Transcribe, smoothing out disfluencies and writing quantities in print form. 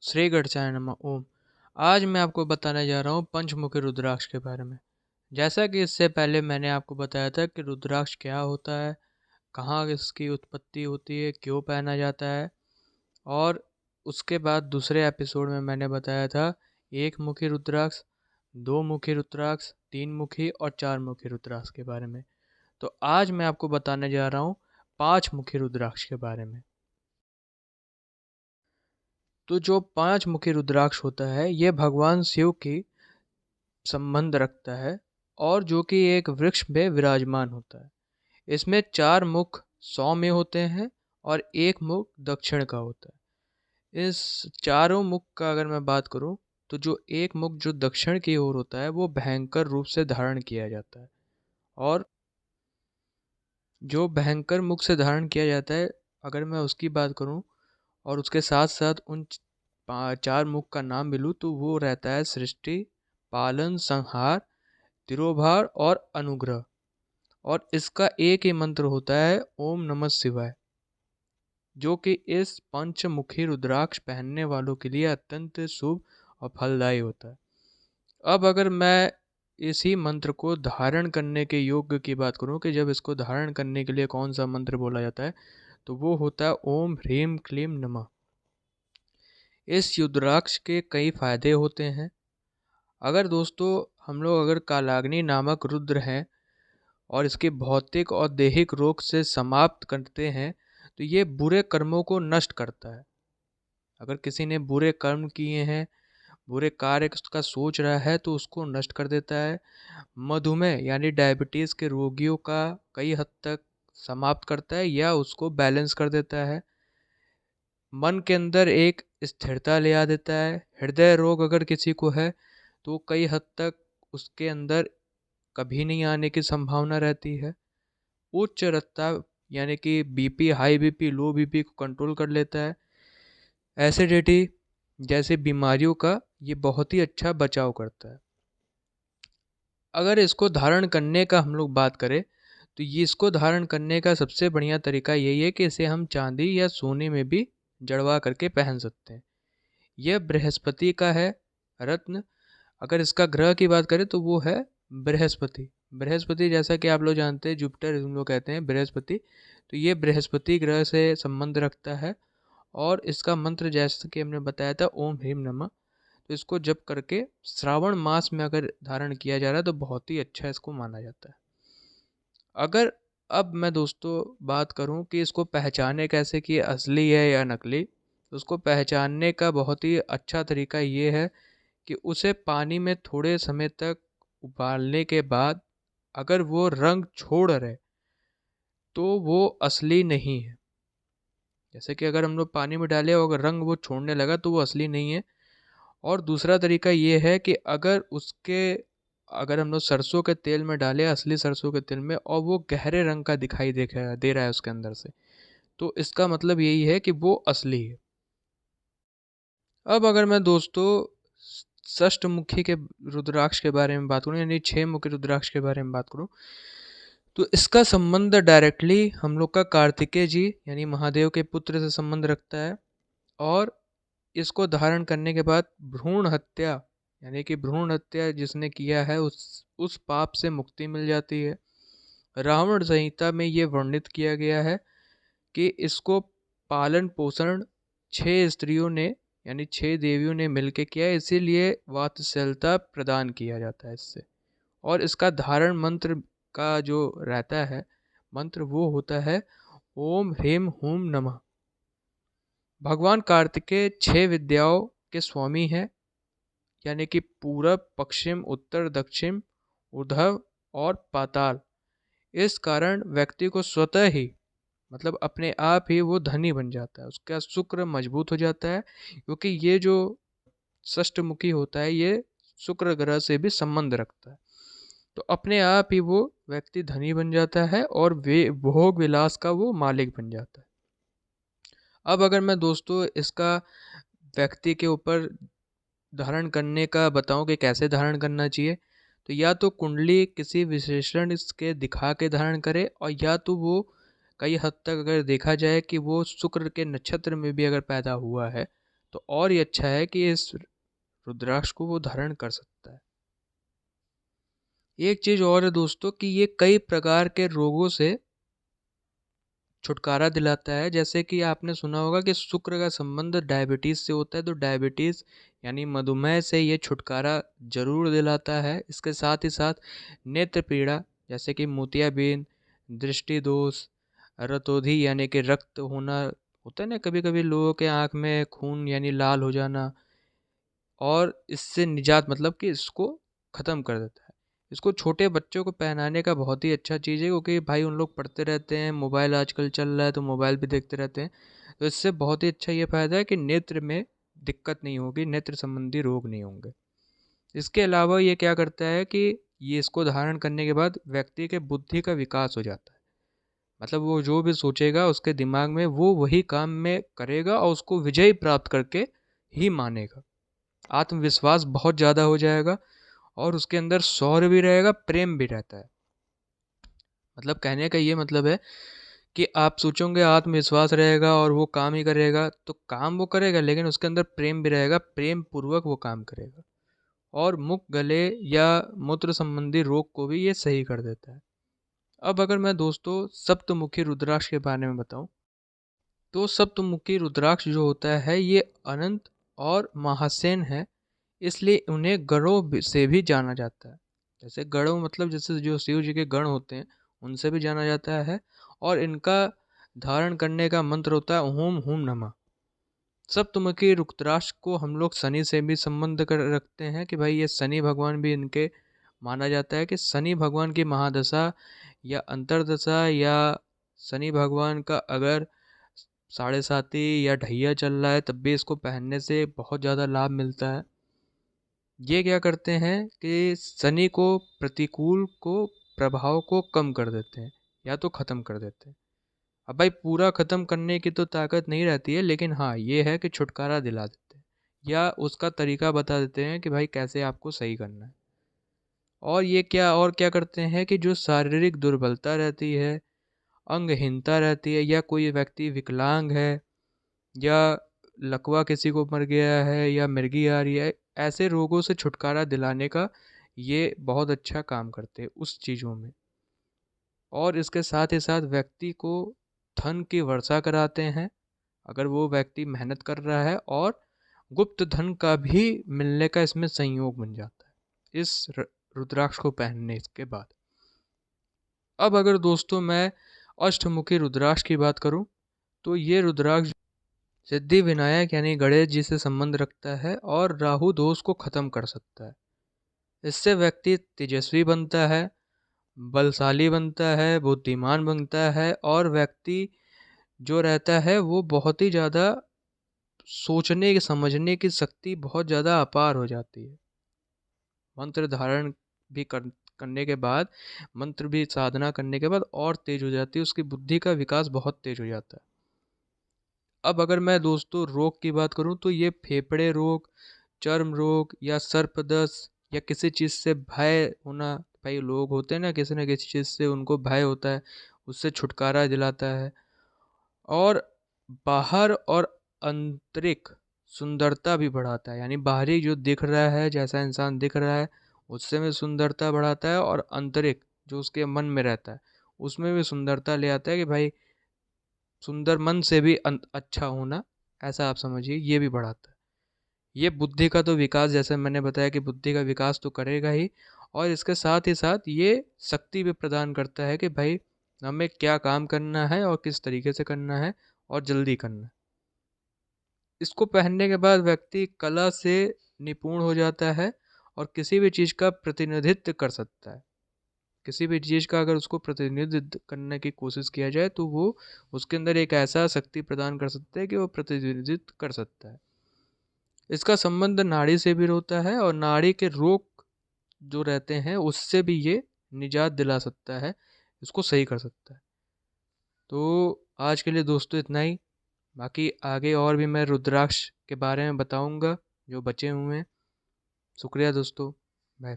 श्री गणेशाय नमः ओम। आज मैं आपको बताने जा रहा हूँ पंचमुखी रुद्राक्ष के बारे में। जैसा कि इससे पहले मैंने आपको बताया था कि रुद्राक्ष क्या होता है, कहाँ इसकी उत्पत्ति होती है, क्यों पहना जाता है। और उसके बाद दूसरे एपिसोड में मैंने बताया था एक मुखी रुद्राक्ष, दो मुखी रुद्राक्ष, तीन मुखी और चार मुखी रुद्राक्ष के बारे में। तो आज मैं आपको बताने जा रहा हूँ पाँच मुखी रुद्राक्ष के बारे में। तो जो पांच मुखी रुद्राक्ष होता है ये भगवान शिव की संबंध रखता है और जो कि एक वृक्ष में विराजमान होता है। इसमें चार मुख सौम्य होते हैं और एक मुख दक्षिण का होता है। इस चारों मुख का अगर मैं बात करूं तो जो एक मुख जो दक्षिण की ओर होता है वो भयंकर रूप से धारण किया जाता है। और जो भयंकर मुख से धारण किया जाता है अगर मैं उसकी बात करूं और उसके साथ साथ उन चार मुख का नाम भी लूँ तो वो रहता है सृष्टि, पालन, संहार, तिरोभार और अनुग्रह। और इसका एक ही मंत्र होता है ओम नमः शिवाय, जो कि इस पंचमुखी रुद्राक्ष पहनने वालों के लिए अत्यंत शुभ और फलदायी होता है। अब अगर मैं इसी मंत्र को धारण करने के योग्य की बात करूं कि जब इसको धारण करने के लिए कौन सा मंत्र बोला जाता है तो वो होता है ओम ह्रीम क्लीम नमः। इस रुद्राक्ष के कई फायदे होते हैं। अगर दोस्तों हम लोग अगर कालाग्नि नामक रुद्र हैं और इसके भौतिक और दैहिक रोग से समाप्त करते हैं तो ये बुरे कर्मों को नष्ट करता है। अगर किसी ने बुरे कर्म किए हैं, बुरे कार्य का सोच रहा है तो उसको नष्ट कर देता है। मधुमेह यानी डायबिटीज़ के रोगियों का कई हद तक समाप्त करता है या उसको बैलेंस कर देता है। मन के अंदर एक स्थिरता ले आ देता है। हृदय रोग अगर किसी को है तो कई हद तक उसके अंदर कभी नहीं आने की संभावना रहती है। उच्च रक्तचाप यानी कि बीपी, हाई बीपी, लो बीपी को कंट्रोल कर लेता है। एसिडिटी जैसे बीमारियों का ये बहुत ही अच्छा बचाव करता है। अगर इसको धारण करने का हम लोग बात करें तो ये इसको धारण करने का सबसे बढ़िया तरीका यही है कि इसे हम चांदी या सोने में भी जड़वा करके पहन सकते हैं। यह बृहस्पति का है रत्न। अगर इसका ग्रह की बात करें तो वो है बृहस्पति। बृहस्पति जैसा कि आप लोग जानते हैं जुपिटर हम लोग कहते हैं बृहस्पति, तो ये बृहस्पति ग्रह से संबंध रखता है। और इसका मंत्र जैसा कि हमने बताया था ओम ह्रीम नमः, तो इसको जप करके श्रावण मास में अगर धारण किया जा रहा है तो बहुत ही अच्छा इसको माना जाता है। अगर अब मैं दोस्तों बात करूं कि इसको पहचाने कैसे कि असली है या नकली, तो उसको पहचानने का बहुत ही अच्छा तरीका ये है कि उसे पानी में थोड़े समय तक उबालने के बाद अगर वो रंग छोड़ रहे तो वो असली नहीं है। जैसे कि अगर हम लोग पानी में डाले और अगर रंग वो छोड़ने लगा तो वो असली नहीं है। और दूसरा तरीका ये है कि अगर हम लोग सरसों के तेल में डालें, असली सरसों के तेल में, और वो गहरे रंग का दिखाई दे रहा है उसके अंदर से, तो इसका मतलब यही है कि वो असली है। अब अगर मैं दोस्तों षष्ठमुखी के रुद्राक्ष के बारे में बात करूँ यानी छह मुखी रुद्राक्ष के बारे में बात करूँ तो इसका संबंध डायरेक्टली हम लोग का कार्तिकेय जी यानी महादेव के पुत्र से संबंध रखता है। और इसको धारण करने के बाद भ्रूण हत्या यानी कि भ्रूण हत्या जिसने किया है उस पाप से मुक्ति मिल जाती है। रावण संहिता में ये वर्णित किया गया है कि इसको पालन पोषण छह स्त्रियों ने यानी छह देवियों ने मिलकर किया है, इसीलिए वात्सल्यता प्रदान किया जाता है इससे। और इसका धारण मंत्र का जो रहता है मंत्र वो होता है ओम ह्रीम हूम नमः। भगवान कार्तिकेय छह विद्याओं के स्वामी हैं यानी कि पूरब, पश्चिम, उत्तर, दक्षिण, ऊर्ध्व और पाताल। इस कारण व्यक्ति को स्वतः ही मतलब अपने आप ही वो धनी बन जाता है, उसका शुक्र मजबूत हो जाता है, क्योंकि ये जो षष्ठमुखी होता है ये शुक्र ग्रह से भी संबंध रखता है। तो अपने आप ही वो व्यक्ति धनी बन जाता है और वे भोग विलास का वो मालिक बन जाता है। अब अगर मैं दोस्तों इसका व्यक्ति के ऊपर धारण करने का बताऊं कि कैसे धारण करना चाहिए, तो या तो कुंडली किसी विशेषण इसके दिखा के धारण करे और या तो वो कई हद तक अगर देखा जाए कि वो शुक्र के नक्षत्र में भी अगर पैदा हुआ है तो और ये अच्छा है कि इस रुद्राक्ष को वो धारण कर सकता है। एक चीज़ और है दोस्तों कि ये कई प्रकार के रोगों से छुटकारा दिलाता है। जैसे कि आपने सुना होगा कि शुक्र का संबंध डायबिटीज़ से होता है, तो डायबिटीज़ यानी मधुमेह से ये छुटकारा ज़रूर दिलाता है। इसके साथ ही साथ नेत्र पीड़ा जैसे कि मोतियाबिंद, दृष्टि दोष, रतौंधी यानी कि रक्त होना होता है ना, कभी-कभी लोगों के आँख में खून यानी लाल हो जाना, और इससे निजात मतलब कि इसको ख़त्म कर देता है। इसको छोटे बच्चों को पहनाने का बहुत ही अच्छा चीज़ है, क्योंकि भाई उन लोग पढ़ते रहते हैं, मोबाइल आजकल चल रहा है तो मोबाइल भी देखते रहते हैं। तो इससे बहुत ही अच्छा ये फ़ायदा है कि नेत्र में दिक्कत नहीं होगी, नेत्र संबंधी रोग नहीं होंगे। इसके अलावा ये क्या करता है कि ये इसको धारण करने के बाद व्यक्ति के बुद्धि का विकास हो जाता है। मतलब वो जो भी सोचेगा उसके दिमाग में वो वही काम में करेगा और उसको विजय प्राप्त करके ही मानेगा। आत्मविश्वास बहुत ज़्यादा हो जाएगा और उसके अंदर शौर्य भी रहेगा, प्रेम भी रहता है। मतलब कहने का ये मतलब है कि आप सोचोगे आत्मविश्वास रहेगा और वो काम ही करेगा, तो काम वो करेगा लेकिन उसके अंदर प्रेम भी रहेगा, प्रेम पूर्वक वो काम करेगा। और मुख, गले या मूत्र संबंधी रोग को भी ये सही कर देता है। अब अगर मैं दोस्तों सप्तमुखी रुद्राक्ष के बारे में बताऊं, तो सप्तमुखी रुद्राक्ष जो होता है ये अनंत और महासेन है, इसलिए उन्हें गणों से भी जाना जाता है। जैसे गणों मतलब जैसे जो शिव जी के गण होते हैं उनसे भी जाना जाता है, और इनका धारण करने का मंत्र होता है ओम हुम नमः। सप्तमुखी रुद्राक्ष को हम लोग शनि से भी संबंध कर रखते हैं कि भाई ये शनि भगवान भी इनके माना जाता है कि शनि भगवान की महादशा या अंतरदशा या शनि भगवान का अगर साढ़े साती या ढैया चल रहा है तब भी इसको पहनने से बहुत ज़्यादा लाभ मिलता है। ये क्या करते हैं कि शनि को प्रतिकूल को प्रभाव को कम कर देते हैं या तो ख़त्म कर देते हैं। अब भाई पूरा ख़त्म करने की तो ताकत नहीं रहती है, लेकिन हाँ ये है कि छुटकारा दिला देते हैं या उसका तरीका बता देते हैं कि भाई कैसे आपको सही करना है। और क्या करते हैं कि जो शारीरिक दुर्बलता रहती है, अंगहीनता रहती है, या कोई व्यक्ति विकलांग है, या लकवा किसी को मर गया है, या मिर्गी आ रही है, ऐसे रोगों से छुटकारा दिलाने का ये बहुत अच्छा काम करते हैं उस चीज़ों में। और इसके साथ ही साथ व्यक्ति को धन की वर्षा कराते हैं अगर वो व्यक्ति मेहनत कर रहा है, और गुप्त धन का भी मिलने का इसमें संयोग बन जाता है इस रुद्राक्ष को पहनने के बाद। अब अगर दोस्तों मैं अष्टमुखी रुद्राक्ष की बात करूं, तो ये रुद्राक्ष सिद्धि विनायक यानी गणेश जी से संबंध रखता है और राहु दोष को खत्म कर सकता है। इससे व्यक्ति तेजस्वी बनता है, बलशाली बनता है, बुद्धिमान बनता है, और व्यक्ति जो रहता है वो बहुत ही ज़्यादा सोचने समझने की शक्ति बहुत ज़्यादा अपार हो जाती है। मंत्र धारण भी करने के बाद, मंत्र भी साधना करने के बाद और तेज हो जाती है, उसकी बुद्धि का विकास बहुत तेज हो जाता है। अब अगर मैं दोस्तों रोग की बात करूं, तो ये फेफड़े रोग, चर्म रोग या सर्पदंश या किसी चीज़ से भय होना, भाई लोग होते हैं ना किसी न किसी चीज़ से उनको भय होता है, उससे छुटकारा दिलाता है। और बाहर और आंतरिक सुंदरता भी बढ़ाता है, यानी बाहरी जो दिख रहा है, जैसा इंसान दिख रहा है उससे भी सुंदरता बढ़ाता है, और आंतरिक जो उसके मन में रहता है उसमें भी सुंदरता ले आता है कि भाई सुंदर मन से भी अच्छा होना, ऐसा आप समझिए, ये भी बढ़ाता है। ये बुद्धि का तो विकास, जैसे मैंने बताया कि बुद्धि का विकास तो करेगा ही, और इसके साथ ही साथ ये शक्ति भी प्रदान करता है कि भाई हमें क्या काम करना है और किस तरीके से करना है और जल्दी करना है। इसको पहनने के बाद व्यक्ति कला से निपुण हो जाता है और किसी भी चीज़ का प्रतिनिधित्व कर सकता है। किसी भी चीज़ का अगर उसको प्रतिनिधित्व करने की कोशिश किया जाए तो वो उसके अंदर एक ऐसा शक्ति प्रदान कर सकता है कि वो प्रतिनिधित्व कर सकता है। इसका संबंध नाड़ी से भी होता है, और नाड़ी के रोग जो रहते हैं उससे भी ये निजात दिला सकता है, इसको सही कर सकता है। तो आज के लिए दोस्तों इतना ही। बाकी आगे और भी मैं रुद्राक्ष के बारे में बताऊंगा जो बचे हुए हैं। शुक्रिया दोस्तों। बाय।